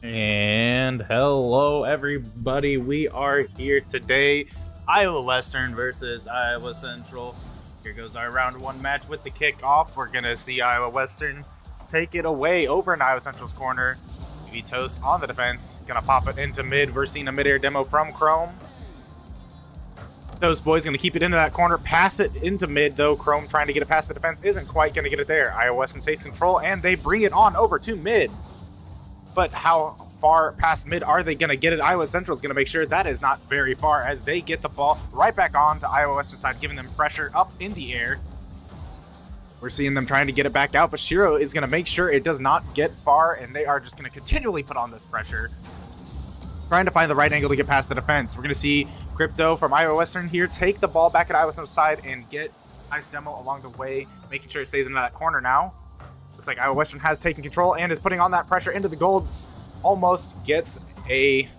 And hello, everybody. We are here today. Iowa Western versus Iowa Central. Here goes our round one match with the kickoff. We're going to see Iowa Western take it away over in Iowa Central's corner. TheToast on the defense. Going to pop it into mid. We're seeing a mid-air demo from Khrome. TheToastBoi is going to keep it into that corner. Pass it into mid, though. Khrome trying to get it past the defense isn't quite going to get it there. Iowa Western takes control, and they bring it on over to mid. But how far past mid are they going to get it? Iowa Central is going to make sure that is not very far as they get the ball right back on to Iowa Western side, giving them pressure up in the air. We're seeing them trying to get it back out, but Shiro is going to make sure it does not get far, and they are just going to continually put on this pressure, trying to find the right angle to get past the defense. We're going to see Crypto from Iowa Western here take the ball back at Iowa Central side and get nice demo along the way, making sure it stays into that corner now. Looks like Iowa Western has taken control and is putting on that pressure into the goal. Almost gets a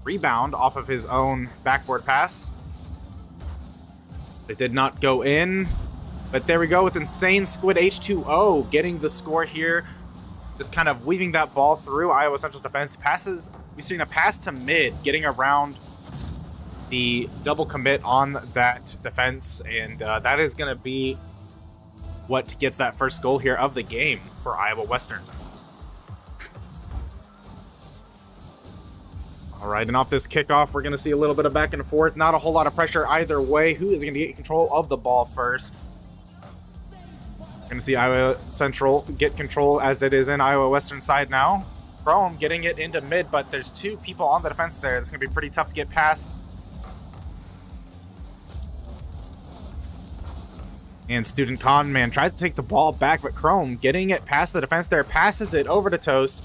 rebound off of his own backboard pass. It did not go in, but there we go with Insane Squid H2O getting the score here. Just kind of weaving that ball through Iowa Central's defense. Passes, we've seen a pass to mid, getting around the double commit on that defense, and that is going to be what gets that first goal here of the game for Iowa Western. All right, and off this kickoff, we're going to see a little bit of back and forth. Not a whole lot of pressure either way. Who is going to get control of the ball first? We're going to see Iowa Central get control as it is in Iowa Western side now. Khrome getting it into mid, but there's two people on the defense there. It's going to be pretty tough to get past. And Student Con Man tries to take the ball back, but Khrome getting it past the defense there, passes it over to Toast,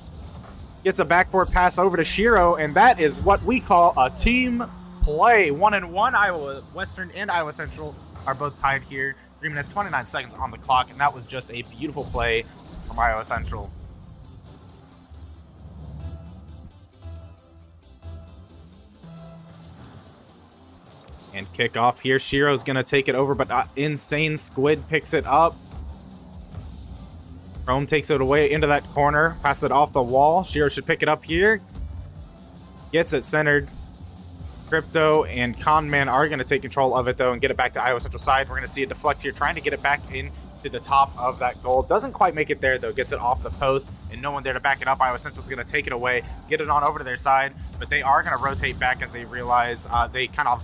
gets a backboard pass over to Shiro, and that is what we call a team play. 1-1. Iowa Western and Iowa Central are both tied here. 3 minutes, 29 seconds on the clock, and that was just a beautiful play from Iowa Central. And kickoff here. Shiro's going to take it over, but Insane Squid picks it up. Khrome takes it away into that corner. Passes it off the wall. Shiro should pick it up here. Gets it centered. Crypto and Conman are going to take control of it, though, and get it back to Iowa Central side. We're going to see it deflect here, trying to get it back into the top of that goal. Doesn't quite make it there, though. Gets it off the post, and no one there to back it up. Iowa Central's going to take it away, get it on over to their side, but they are going to rotate back as they realize they kind of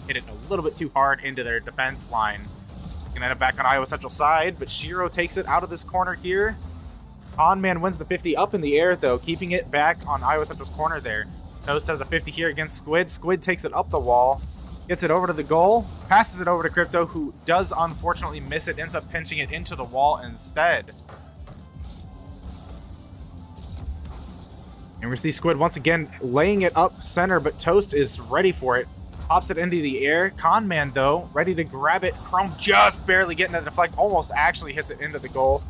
hit it a little bit too hard into their defense line. Gonna end up back on Iowa Central side, but Shiro takes it out of this corner here. Conman wins the 50 up in the air, though, keeping it back on Iowa Central's corner there. Toast has a 50 here against Squid. Squid takes it up the wall, gets it over to the goal, passes it over to Crypto, who does unfortunately miss it, ends up pinching it into the wall instead. And we see Squid once again laying it up center, but Toast is ready for it. Pops it into the air. Conman, though, ready to grab it. Khrome just barely getting it to deflect. Almost actually hits it into the goal.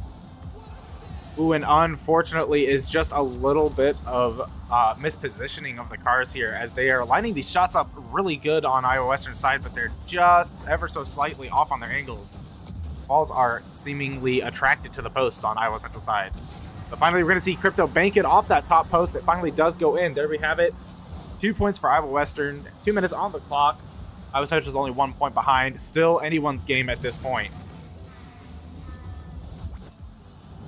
Ooh, and unfortunately is just a little bit of mispositioning of the cars here as they are lining these shots up really good on Iowa Western side, but they're just ever so slightly off on their angles. Balls are seemingly attracted to the post on Iowa Central side. But finally, we're going to see Crypto bank it off that top post. It finally does go in. There we have it. 2 points for Iowa Western, 2 minutes on the clock. Iowa Central is only 1 point behind. Still anyone's game at this point.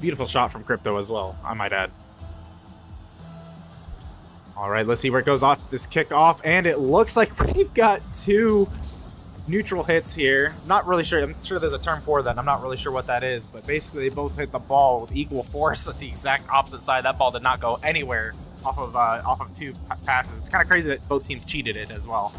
Beautiful shot from Crypto as well, I might add. All right, let's see where it goes off this kickoff, and it looks like we've got 2 neutral hits here. Not really sure. I'm sure there's a term for that. I'm not really sure what that is, but basically they both hit the ball with equal force at the exact opposite side. That ball did not go anywhere off of 2 passes. It's kind of crazy that both teams cheated it as well.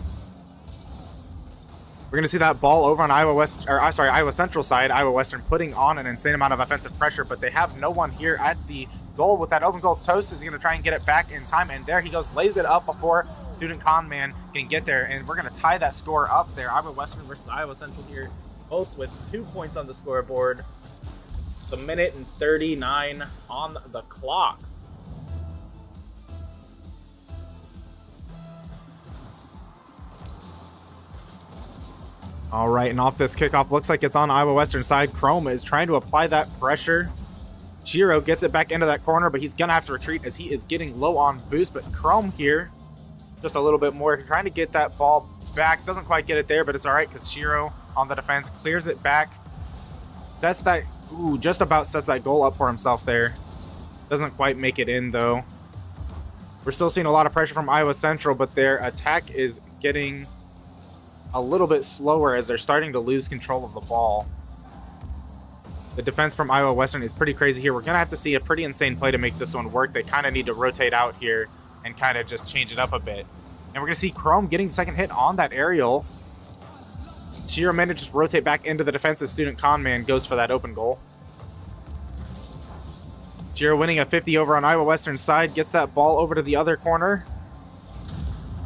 We're going to see that ball over on Iowa Central side. Iowa Western putting on an insane amount of offensive pressure, but they have no one here at the goal with that open goal. Toast is going to try and get it back in time, and there he goes, lays it up before Student Conman can get there, and we're going to tie that score up there. Iowa Western versus Iowa Central here, both with 2 points on the scoreboard. The minute and 39 on the clock. All right, and off this kickoff, looks like it's on Iowa Western side. Khrome is trying to apply that pressure. Shiro gets it back into that corner, but he's gonna have to retreat as he is getting low on boost. But Khrome here, just a little bit more, trying to get that ball back. Doesn't quite get it there, but it's all right because Shiro on the defense clears it back. Sets that, just about sets that goal up for himself there. Doesn't quite make it in though. We're still seeing a lot of pressure from Iowa Central, but their attack is getting a little bit slower as they're starting to lose control of the ball. The defense from Iowa Western is pretty crazy here. We're going to have to see a pretty insane play to make this one work. They kind of need to rotate out here and kind of just change it up a bit. And we're going to see Khrome getting the second hit on that aerial. Shiro manages to rotate back into the defense as Student Conman goes for that open goal. Shiro winning a 50 over on Iowa Western's side, gets that ball over to the other corner.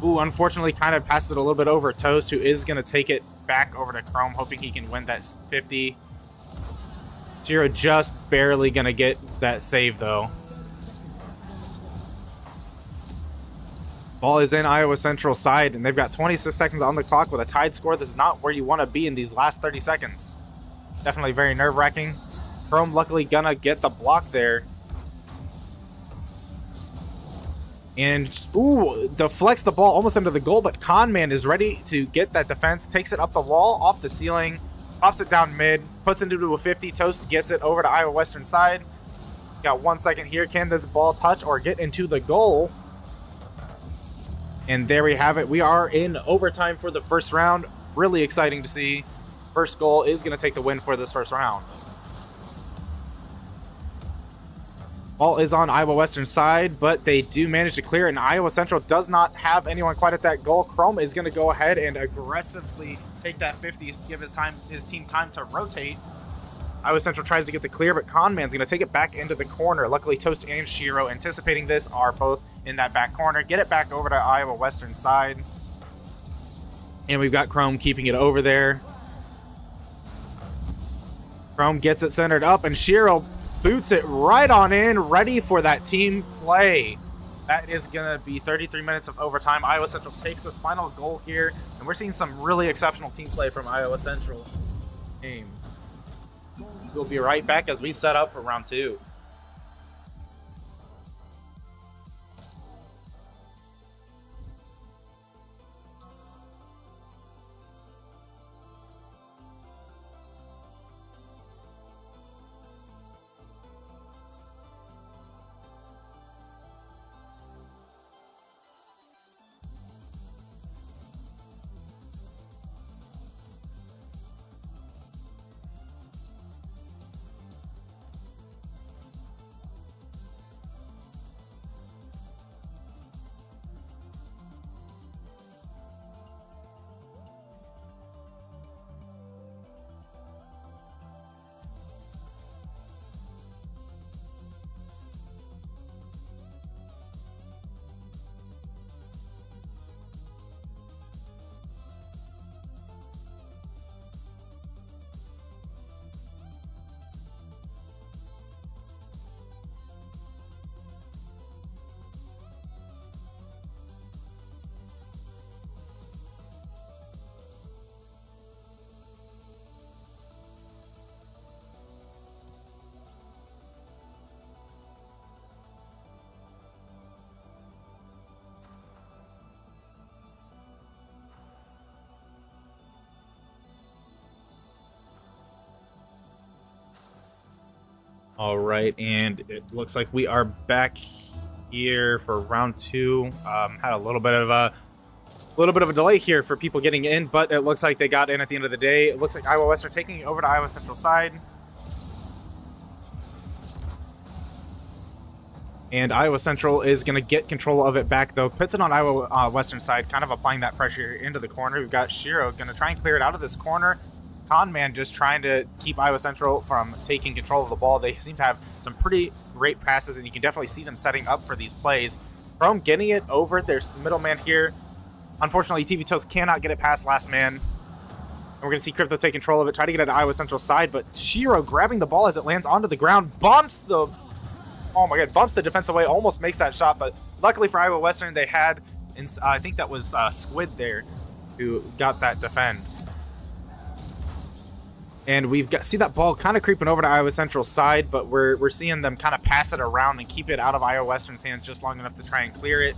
Unfortunately kind of passes it a little bit over Toast, who is going to take it back over to Khrome, hoping he can win that 50. Shiro just barely going to get that save, though. Ball is in Iowa Central side, and they've got 26 seconds on the clock with a tied score. This is not where you want to be in these last 30 seconds. Definitely very nerve-wracking. Khrome luckily going to get the block there. And, deflects the ball almost into the goal, but Conman is ready to get that defense. Takes it up the wall, off the ceiling, pops it down mid, puts it into a 50. Toast gets it over to Iowa Western side. Got 1 second here. Can this ball touch or get into the goal? And there we have it. We are in overtime for the first round. Really exciting to see. First goal is going to take the win for this first round. Ball is on Iowa Western side, but they do manage to clear, and Iowa Central does not have anyone quite at that goal. Khrome is going to go ahead and aggressively take that 50, give his team time to rotate. Iowa Central tries to get the clear, but Conman's going to take it back into the corner. Luckily, Toast and Shiro, anticipating this, are both in that back corner. Get it back over to Iowa Western side. And we've got Khrome keeping it over there. Khrome gets it centered up, and Shiro boots it right on in, ready for that team play. That is going to be 33 minutes of overtime. Iowa Central takes this final goal here, and we're seeing some really exceptional team play from Iowa Central game. We'll be right back as we set up for round two. All right, and it looks like we are back here for round two. Had a little bit of a delay here for people getting in, but it looks like they got in at the end of the day. It looks like Iowa Western taking it over to Iowa Central side. And Iowa Central is going to get control of it back, though. Puts it on Iowa Western side, kind of applying that pressure into the corner. We've got Shiro going to try and clear it out of this corner. Conman just trying to keep Iowa Central from taking control of the ball. They seem to have some pretty great passes, and you can definitely see them setting up for these plays. Khrome getting it over. There's the middleman here. Unfortunately, TV Toast cannot get it past last man. And we're going to see Crypto take control of it, try to get it to Iowa Central side, but Shiro grabbing the ball as it lands onto the ground, bumps the defense away, almost makes that shot, but luckily for Iowa Western, they had, I think that was Squid there, who got that defend. And see that ball kind of creeping over to Iowa Central's side, but we're seeing them kind of pass it around and keep it out of Iowa Western's hands just long enough to try and clear it.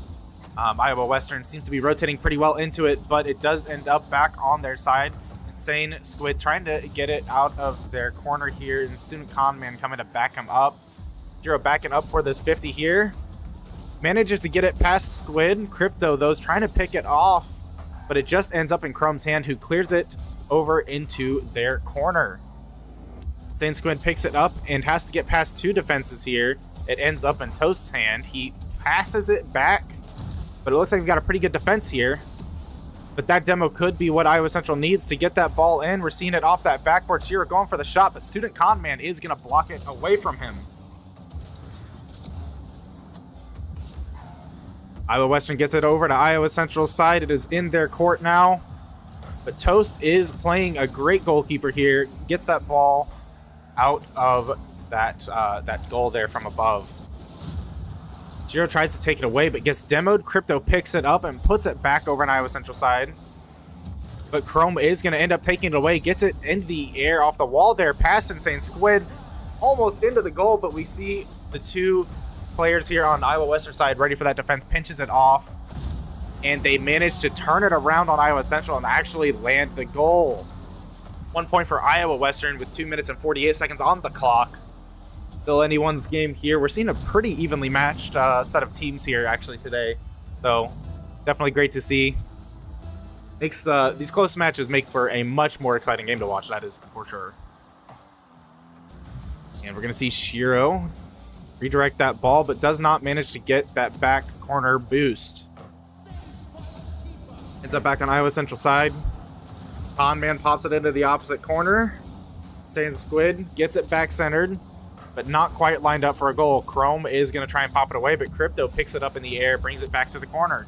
Iowa Western seems to be rotating pretty well into it, but it does end up back on their side. Insane Squid trying to get it out of their corner here, and Student Conman coming to back him up. Shiro backing up for this 50 here. Manages to get it past Squid. Crypto, though, is trying to pick it off, but it just ends up in Chrome's hand, who clears it over into their corner. Insane Squid picks it up and has to get past 2 defenses here. It ends up in Toast's hand. He passes it back, but it looks like we've got a pretty good defense here. But that demo could be what Iowa Central needs to get that ball in. We're seeing it off that backboard. Shiro going for the shot, but Student Conman is going to block it away from him. Iowa Western gets it over to Iowa Central's side. It is in their court now. But Toast is playing a great goalkeeper here. Gets that ball out of that goal there from above. Shiro tries to take it away, but gets demoed. Crypto picks it up and puts it back over on Iowa Central side. But Khrome is going to end up taking it away. Gets it into the air off the wall there. Past Insane Squid. Almost into the goal, but we see the 2 players here on Iowa Western side ready for that defense. Pinches it off. And they manage to turn it around on Iowa Central and actually land the goal. 1 point for Iowa Western with 2 minutes and 48 seconds on the clock. Still anyone's game here. We're seeing a pretty evenly matched set of teams here actually today. So definitely great to see. Makes these close matches make for a much more exciting game to watch, that is for sure. And we're going to see Shiro redirect that ball, but does not manage to get that back corner boost. Ends up back on Iowa Central side. Conman pops it into the opposite corner. Insane Squid gets it back centered, but not quite lined up for a goal. Khrome is going to try and pop it away, but Crypto picks it up in the air, brings it back to the corner.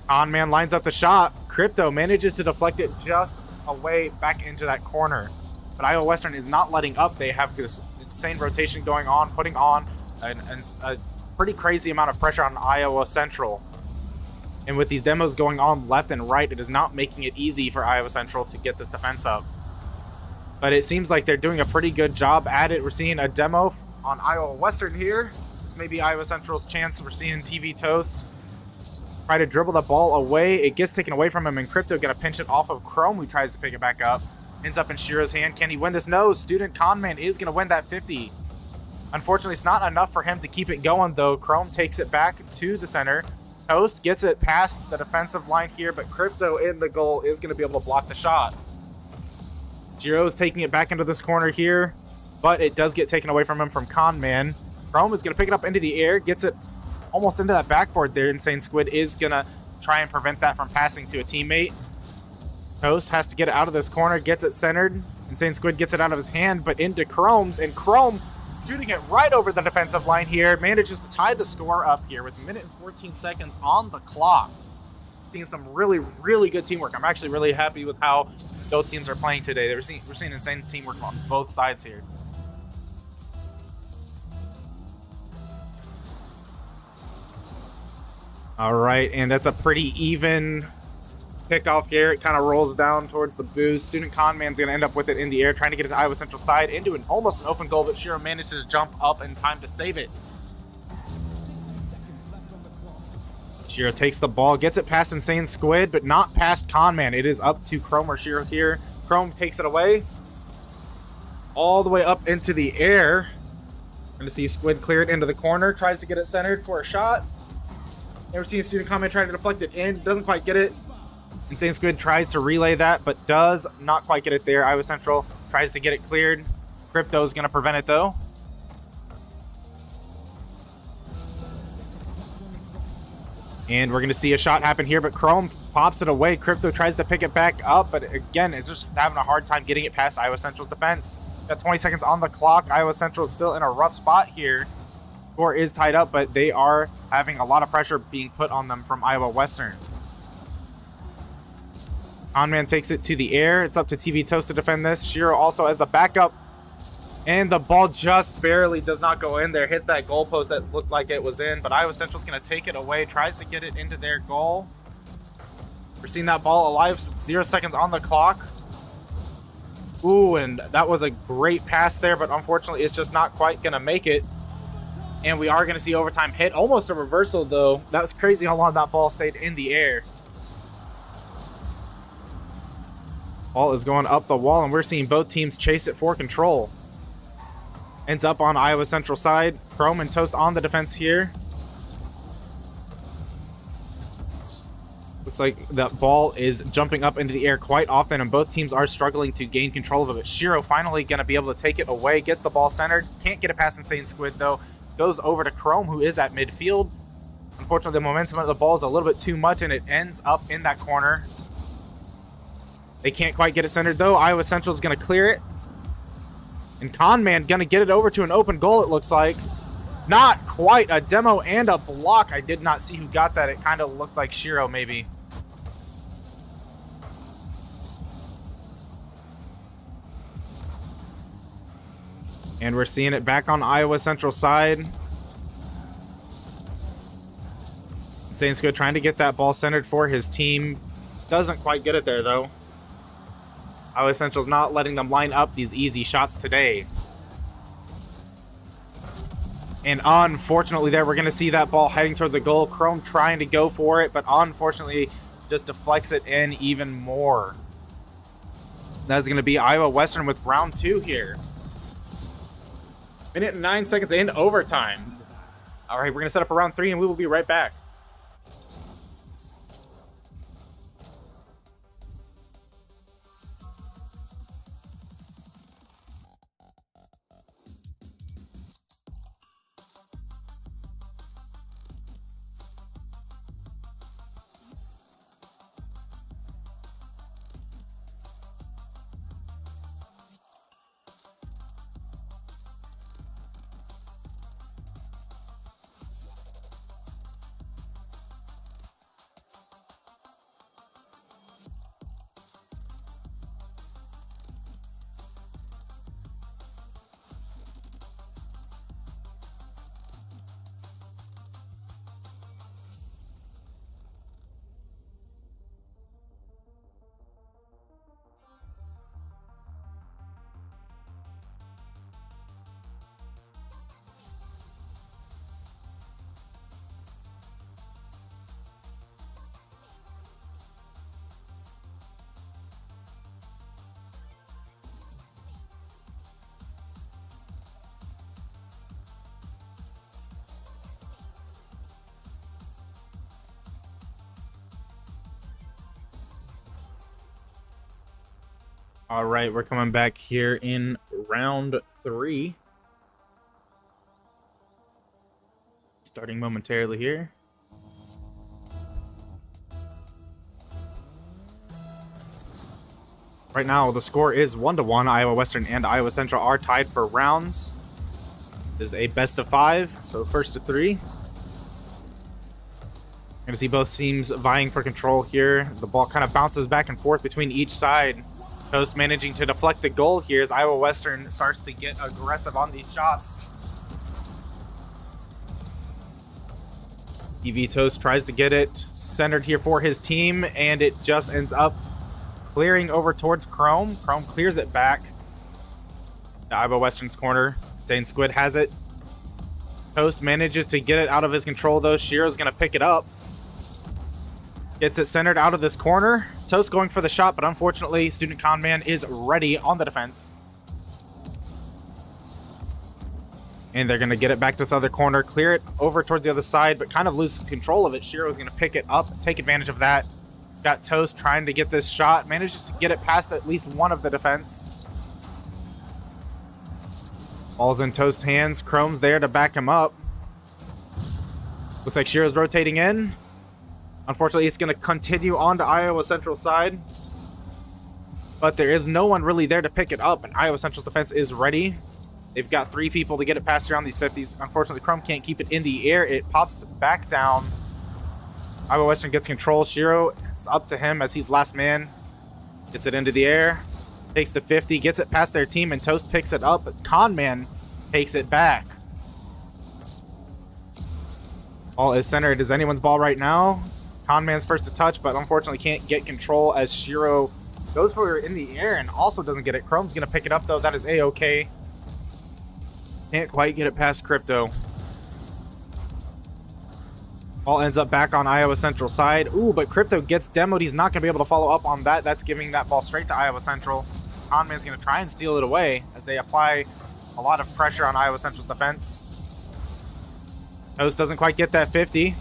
Conman lines up the shot. Crypto manages to deflect it just away back into that corner. But Iowa Western is not letting up. They have this insane rotation going on, putting on a pretty crazy amount of pressure on Iowa Central. And with these demos going on left and right, it is not making it easy for Iowa Central to get this defense up. But it seems like they're doing a pretty good job at it. We're seeing a demo on Iowa Western here. This may be Iowa Central's chance. We're seeing TV Toast try to dribble the ball away. It gets taken away from him, and Crypto going to pinch it off of Khrome, who tries to pick it back up. Ends up in Shiro's hand. Can he win this? No. Student Conman is going to win that 50. Unfortunately, it's not enough for him to keep it going, though. Khrome takes it back to the center. Toast gets it past the defensive line here, but Crypto in the goal is going to be able to block the shot. Shiro's taking it back into this corner here, but it does get taken away from him from Conman. Khrome is going to pick it up into the air, gets it almost into that backboard there. Insane Squid is going to try and prevent that from passing to a teammate. Toast has to get it out of this corner, gets it centered. Insane Squid gets it out of his hand, but into Chrome's, and Khrome shooting it right over the defensive line here, manages to tie the score up here with 1 minute and 14 seconds on the clock. Seeing some really, really good teamwork. I'm actually really happy with how both teams are playing today. We're seeing insane teamwork on both sides here. All right, and that's a pretty even kickoff here. It kind of rolls down towards the boost. Student Conman's going to end up with it in the air, trying to get it to Iowa Central side into almost an open goal, but Shiro manages to jump up in time to save it. Shiro takes the ball, gets it past Insane Squid, but not past Conman. It is up to Khrome or Shiro here. Khrome takes it away, all the way up into the air. Going to see Squid clear it into the corner, tries to get it centered for a shot. Never seen a Student Conman trying to deflect it in, doesn't quite get it. Insane Squid tries to relay that, but does not quite get it there. Iowa Central tries to get it cleared. Crypto's going to prevent it, though. And we're going to see a shot happen here, but Khrome pops it away. Crypto tries to pick it back up, but again, is just having a hard time getting it past Iowa Central's defense. Got 20 seconds on the clock. Iowa Central is still in a rough spot here. Score is tied up, but they are having a lot of pressure being put on them from Iowa Western. Conman takes it to the air. It's up to TV Toast to defend this. Shiro also as the backup. And the ball just barely does not go in there. Hits that goalpost that looked like it was in. But Iowa Central's going to take it away. Tries to get it into their goal. We're seeing that ball alive. 0 seconds on the clock. Ooh, and that was a great pass there, but unfortunately it's just not quite gonna make it. And we are gonna see overtime hit. Almost a reversal though. That was crazy how long that ball stayed in the air. Ball is going up the wall, and we're seeing both teams chase it for control. Ends up on Iowa Central side. Khrome and Toast on the defense here. Looks like that ball is jumping up into the air quite often, and both teams are struggling to gain control of it. Shiro finally going to be able to take it away. Gets the ball centered. Can't get it past Insane Squid, though. Goes over to Khrome, who is at midfield. Unfortunately, the momentum of the ball is a little bit too much, and it ends up in that corner. They can't quite get it centered, though. Iowa Central is going to clear it. And Conman going to get it over to an open goal, it looks like. Not quite. A demo and a block. I did not see who got that. It kind of looked like Shiro, maybe. And we're seeing it back on Iowa Central side. Insane Squid trying to get that ball centered for his team. Doesn't quite get it there, though. Iowa Central's not letting them line up these easy shots today. And unfortunately there, we're going to see that ball heading towards the goal. Khrome trying to go for it, but unfortunately just deflects it in even more. That's going to be Iowa Western with round 2 here. Minute and 9 seconds in overtime. All right, we're going to set up for round 3, and we will be right back. All right, we're coming back here in round 3. Starting momentarily here. Right now, the score is 1-1. Iowa Western and Iowa Central are tied for rounds. This is a best of 5, so first to 3. Going to see both teams vying for control here as the ball kind of bounces back and forth between each side. Toast managing to deflect the goal here as Iowa Western starts to get aggressive on these shots. EV Toast tries to get it centered here for his team, and it just ends up clearing over towards Khrome. Khrome clears it back to Iowa Western's corner. Insane Squid has it. Toast manages to get it out of his control, though. Shiro's going to pick it up. Gets it centered out of this corner. Toast going for the shot, but unfortunately, Student Conman is ready on the defense. And they're going to get it back to this other corner, clear it over towards the other side, but kind of lose control of it. Shiro is going to pick it up, take advantage of that. Got Toast trying to get this shot, manages to get it past at least one of the defense. Ball's in Toast's hands. Chrome's there to back him up. Looks like Shiro's rotating in. Unfortunately, it's going to continue on to Iowa Central side. But there is no one really there to pick it up, and Iowa Central's defense is ready. They've got 3 people to get it past around these 50s. Unfortunately, Khrome can't keep it in the air. It pops back down. Iowa Western gets control. Shiro, it's up to him as he's last man. Gets it into the air. Takes the 50, gets it past their team, and Toast picks it up, but Conman takes it back. Ball is centered. Is anyone's ball right now? Conman's first to touch, but unfortunately can't get control as Shiro Goes for it in the air and also doesn't get it. Chrome's going to pick it up, though. That is A-okay. Can't quite get it past Crypto. Ball ends up back on Iowa Central side. Ooh, but Crypto gets demoed. He's not going to be able to follow up on that. That's giving that ball straight to Iowa Central. Conman's going to try and steal it away as they apply a lot of pressure on Iowa Central's defense. Toast doesn't quite get that 50.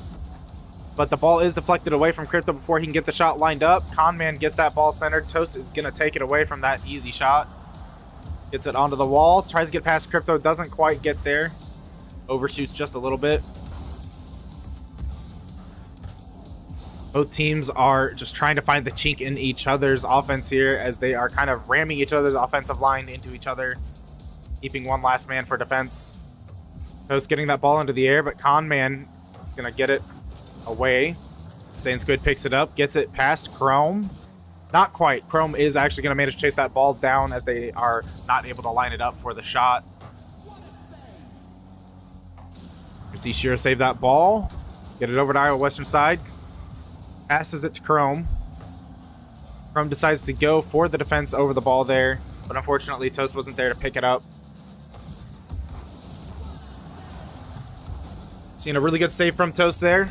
But the ball is deflected away from Crypto before he can get the shot lined up. Conman gets that ball centered. Toast is going to take it away from that easy shot. Gets it onto the wall. Tries to get past Crypto. Doesn't quite get there. Overshoots just a little bit. Both teams are just trying to find the chink in each other's offense here as they are kind of ramming each other's offensive line into each other. Keeping one last man for defense. Toast getting that ball into the air, but Conman is going to get it away. Insane Squid picks it up, gets it past Khrome. Not quite. Khrome is actually going to manage to chase that ball down as they are not able to line it up for the shot. You see Shiro save that ball. Get it over to Iowa Western side. Passes it to Khrome. Khrome decides to go for the defense over the ball there, but unfortunately Toast wasn't there to pick it up. Seeing a really good save from Toast there.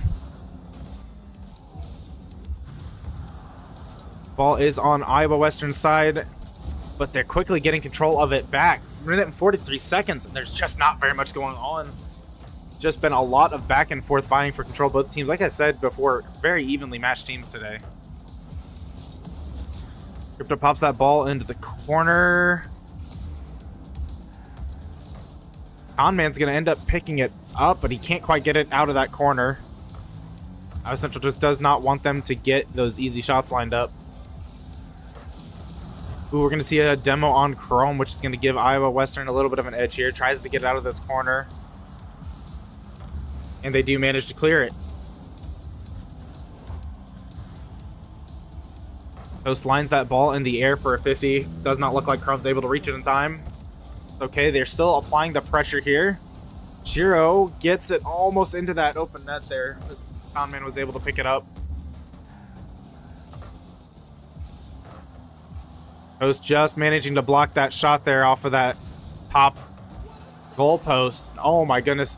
Ball is on Iowa Western side, but they're quickly getting control of it back. Minute and 43 seconds, and there's just not very much going on. It's just been a lot of back and forth fighting for control. Both teams, like I said before, very evenly matched teams today. Crypto pops that ball into the corner. Conman's going to end up picking it up, but he can't quite get it out of that corner. Iowa Central just does not want them to get those easy shots lined up. Ooh, we're going to see a demo on Khrome, which is going to give Iowa Western a little bit of an edge here. Tries to get it out of this corner. And they do manage to clear it. Toast lines that ball in the air for a 50. Does not look like Chrome's able to reach it in time. Okay, they're still applying the pressure here. Shiro gets it almost into that open net there. This Conman was able to pick it up. Toast just managing to block that shot there off of that top goal post. Oh my goodness.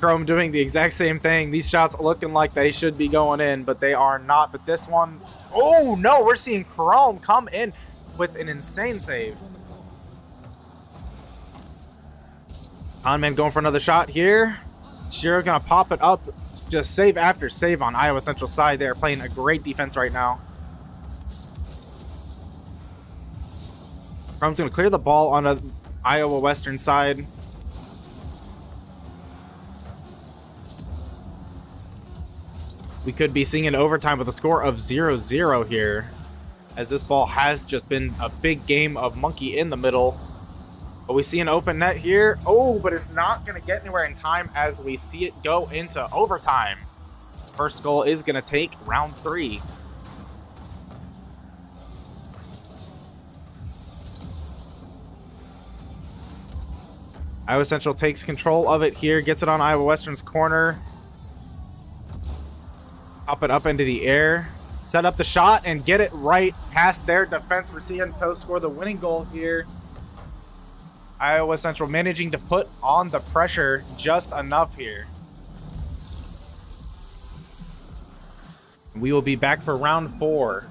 Khrome doing the exact same thing. These shots looking like they should be going in, but they are not. But this one, oh no, we're seeing Khrome come in with an insane save. Conman going for another shot here. Shiro gonna pop it up. Just save after save on Iowa Central side. They are playing a great defense right now. Chrome's gonna clear the ball on the Iowa Western side. We could be seeing an overtime with a score of 0-0 here, as this ball has just been a big game of monkey in the middle. But we see an open net here. Oh, but it's not going to get anywhere in time as we see it go into overtime. First goal is going to take round 3. Iowa Central takes control of it here, gets it on Iowa Western's corner. Pop it up into the air. Set up the shot and get it right past their defense. We're seeing Toast score the winning goal here. Iowa Central managing to put on the pressure just enough here. We will be back for round 4.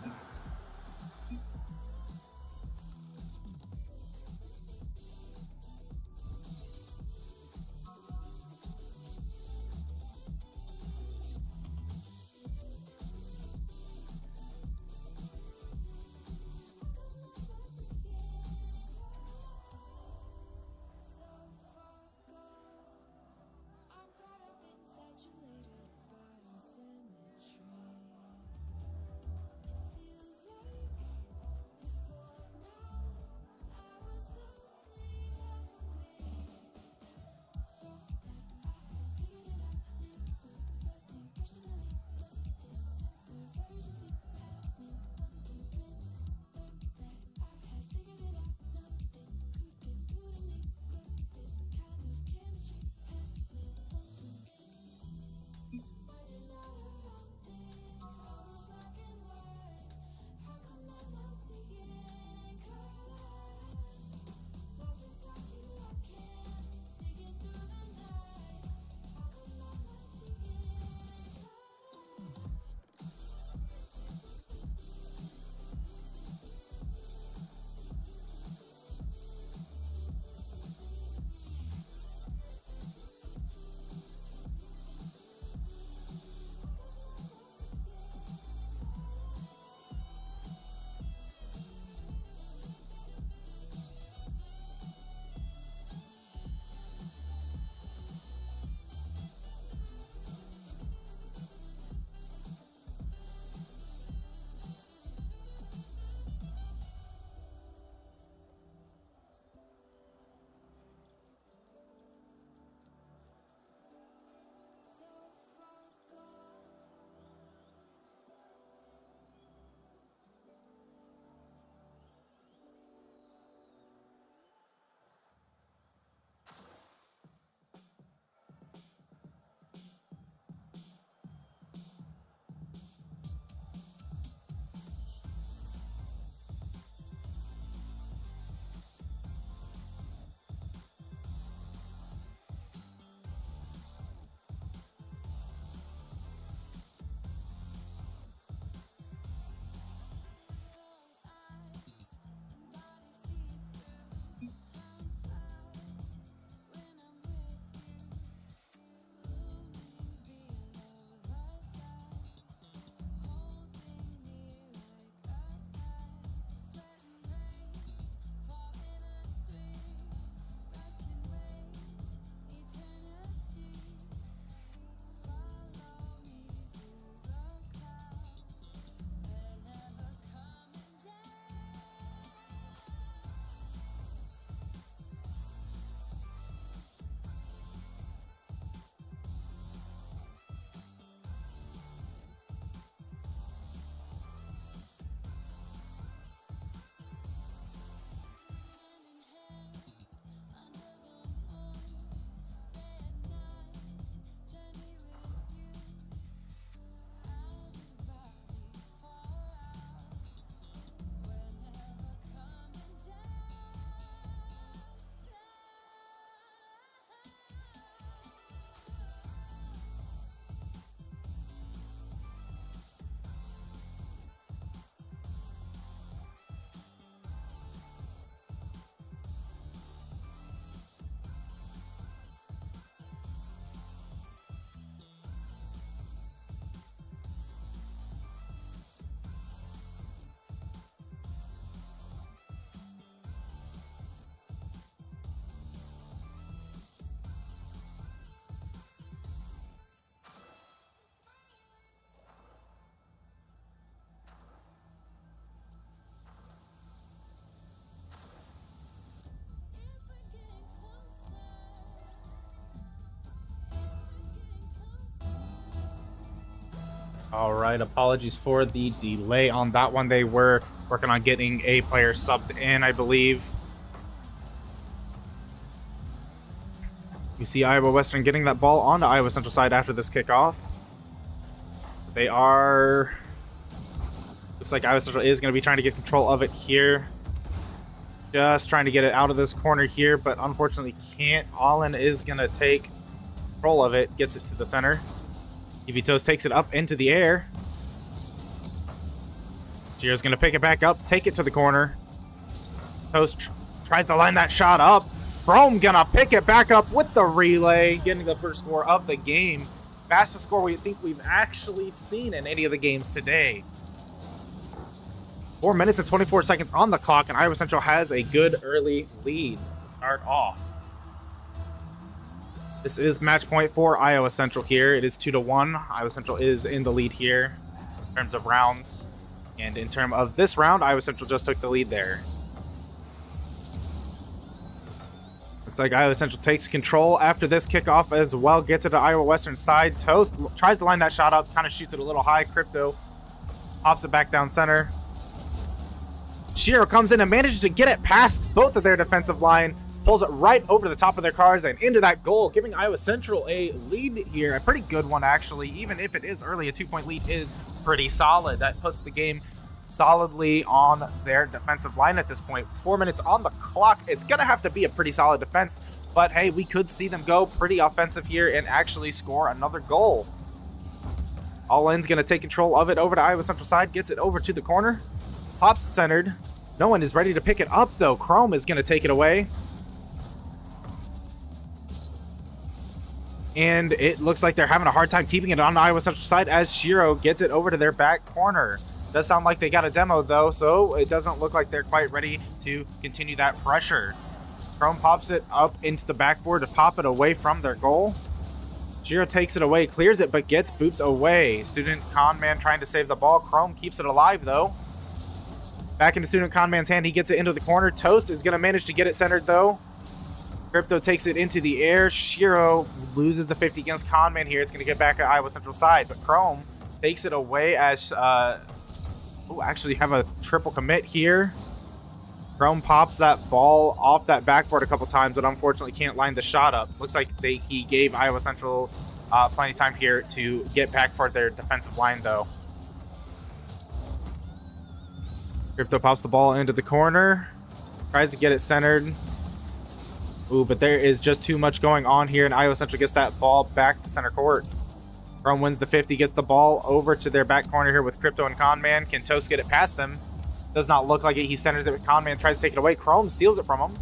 All right, apologies for the delay on that one. They were working on getting a player subbed in, I believe. You see Iowa Western getting that ball on the Iowa Central side after this kickoff. They are... Looks like Iowa Central is going to be trying to get control of it here. Just trying to get it out of this corner here, but unfortunately can't. Allen is going to take control of it, gets it to the center. TheToast takes it up into the air. Shiro's going to pick it back up, take it to the corner. Toast tries to line that shot up. Khrome gonna pick it back up with the relay, getting the first score of the game. Fastest score we think we've actually seen in any of the games today. 4 minutes and 24 seconds on the clock, and Iowa Central has a good early lead to start off. This is match point for Iowa Central here. It is 2-1. Iowa Central is in the lead here in terms of rounds. And in terms of this round, Iowa Central just took the lead there. Looks like Iowa Central takes control after this kickoff as well. Gets it to Iowa Western side. Toast tries to line that shot up. Kind of shoots it a little high. Crypto pops it back down center. Shiro comes in and manages to get it past both of their defensive line. Pulls it right over the top of their cars and into that goal, giving Iowa Central a lead here. A pretty good one, actually. Even if it is early, a 2-point lead is pretty solid. That puts the game solidly on their defensive line at this point. 4 minutes on the clock. It's going to have to be a pretty solid defense, but hey, we could see them go pretty offensive here and actually score another goal. All-In's going to take control of it over to Iowa Central side, gets it over to the corner, pops it centered. No one is ready to pick it up, though. Khrome is going to take it away. And it looks like they're having a hard time keeping it on the Iowa Central side as Shiro gets it over to their back corner. Does sound like they got a demo, though, so it doesn't look like they're quite ready to continue that pressure. Khrome pops it up into the backboard to pop it away from their goal. Shiro takes it away, clears it, but gets booped away. Student Conman trying to save the ball. Khrome keeps it alive, though. Back into Student Conman's hand. He gets it into the corner. Toast is going to manage to get it centered, though. Crypto takes it into the air. Shiro loses the 50 against Conman here. It's going to get back at Iowa Central side, but Khrome takes it away as... actually have a triple commit here. Khrome pops that ball off that backboard a couple times, but unfortunately can't line the shot up. Looks like he gave Iowa Central plenty of time here to get back for their defensive line, though. Crypto pops the ball into the corner. Tries to get it centered. Ooh, but there is just too much going on here, and Iowa Central gets that ball back to center court. Khrome wins the 50, gets the ball over to their back corner here with Crypto and Conman. Can Toast get it past them? Does not look like it. He centers it with Conman, tries to take it away. Khrome steals it from him.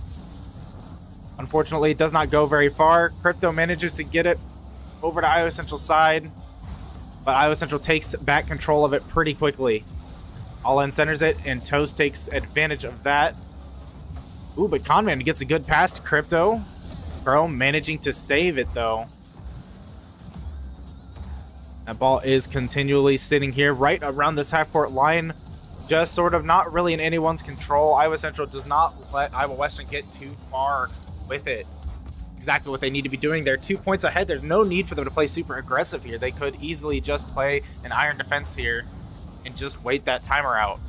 Unfortunately, it does not go very far. Crypto manages to get it over to Iowa Central side, but Iowa Central takes back control of it pretty quickly. All-In centers it, and Toast takes advantage of that. Ooh, but Conman gets a good pass to Crypto. Khrome managing to save it, though. That ball is continually sitting here right around this half-court line. Just sort of not really in anyone's control. Iowa Central does not let Iowa Western get too far with it. Exactly what they need to be doing. They're 2 points ahead. There's no need for them to play super aggressive here. They could easily just play an iron defense here and just wait that timer out.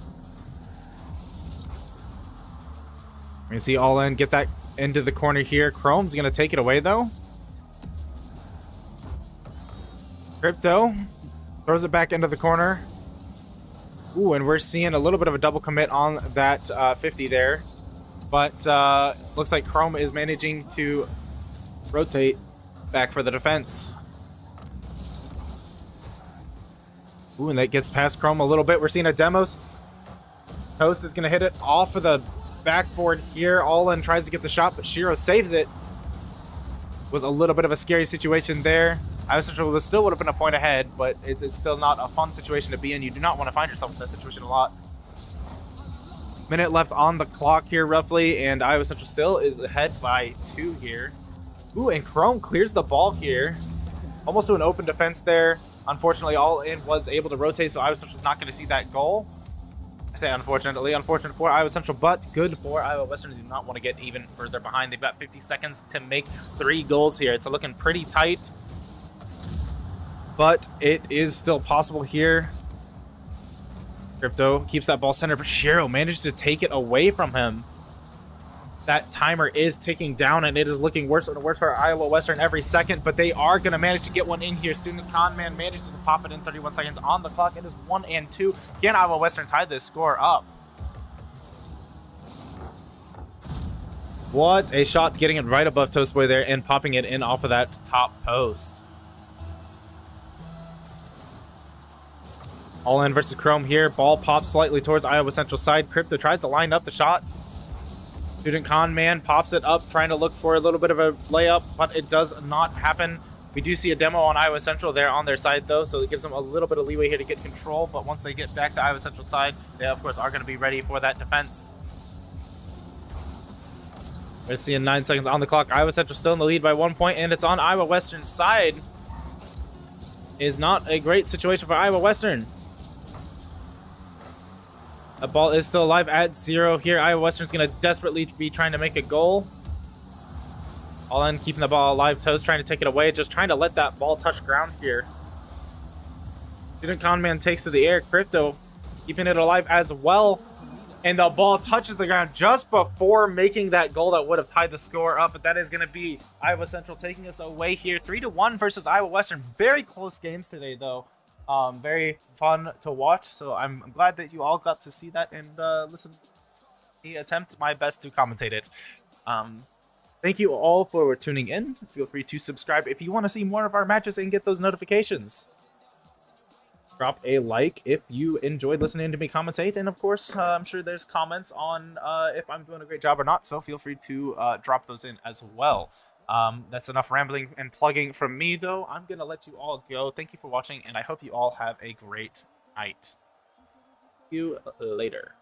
We're going to see All-In get that into the corner here. Chrome's going to take it away, though. Crypto throws it back into the corner. Ooh, and we're seeing a little bit of a double commit on that 50 there. But looks like Khrome is managing to rotate back for the defense. Ooh, and that gets past Khrome a little bit. We're seeing a demos. Toast is going to hit it off of the backboard here. All-In tries to get the shot, but Shiro saves it. Was a little bit of a scary situation there. Iowa Central still would have been a point ahead, but it's still not a fun situation to be in. You do not want to find yourself in that situation a lot. Minute left on the clock here, roughly, and Iowa Central still is ahead by 2 here. Ooh, and Khrome clears the ball here. Almost to an open defense there. Unfortunately, All-In was able to rotate, so Iowa Central's not going to see that goal. I say unfortunately. Unfortunate for Iowa Central, but good for Iowa Western. They do not want to get even further behind. They've got 50 seconds to make 3 goals here. It's looking pretty tight. but it is still possible here. Crypto keeps that ball centered, but Shiro manages to take it away from him. That timer is ticking down, and it is looking worse and worse for Iowa Western every second, but they are going to manage to get one in here. Student Conman manages to pop it in 31 seconds on the clock. It is 1 and 2. Again, Iowa Western tied this score up. What a shot, getting it right above ToastBoi there and popping it in off of that top post. All in versus Khrome here. Ball pops slightly towards Iowa Central side. Crypto tries to line up the shot. Student Conman pops it up, trying to look for a little bit of a layup, but it does not happen. We do see a demo on Iowa Central there on their side, though, so it gives them a little bit of leeway here to get control. But once they get back to Iowa Central side, they, of course, are going to be ready for that defense. We're seeing 9 seconds on the clock. Iowa Central still in the lead by 1 point, and it's on Iowa Western's side. Is not a great situation for Iowa Western. The ball is still alive at 0 here. Iowa Western's going to desperately be trying to make a goal. All in, keeping the ball alive. Toast trying to take it away. Just trying to let that ball touch ground here. Student Conman takes to the air. Crypto keeping it alive as well. And the ball touches the ground just before making that goal that would have tied the score up. But that is going to be Iowa Central taking us away here. 3-1 versus Iowa Western. Very close games today, though. Very fun to watch, so I'm glad that you all got to see that and listen. I attempt my best to commentate it. Thank you all for tuning in. Feel free to subscribe if you want to see more of our matches and get those notifications. Drop a like if you enjoyed listening to me commentate, and of course, I'm sure there's comments on if I'm doing a great job or not, so feel free to drop those in as well. That's enough rambling and plugging from me, though. I'm going to let you all go. Thank you for watching, and I hope you all have a great night. See you later.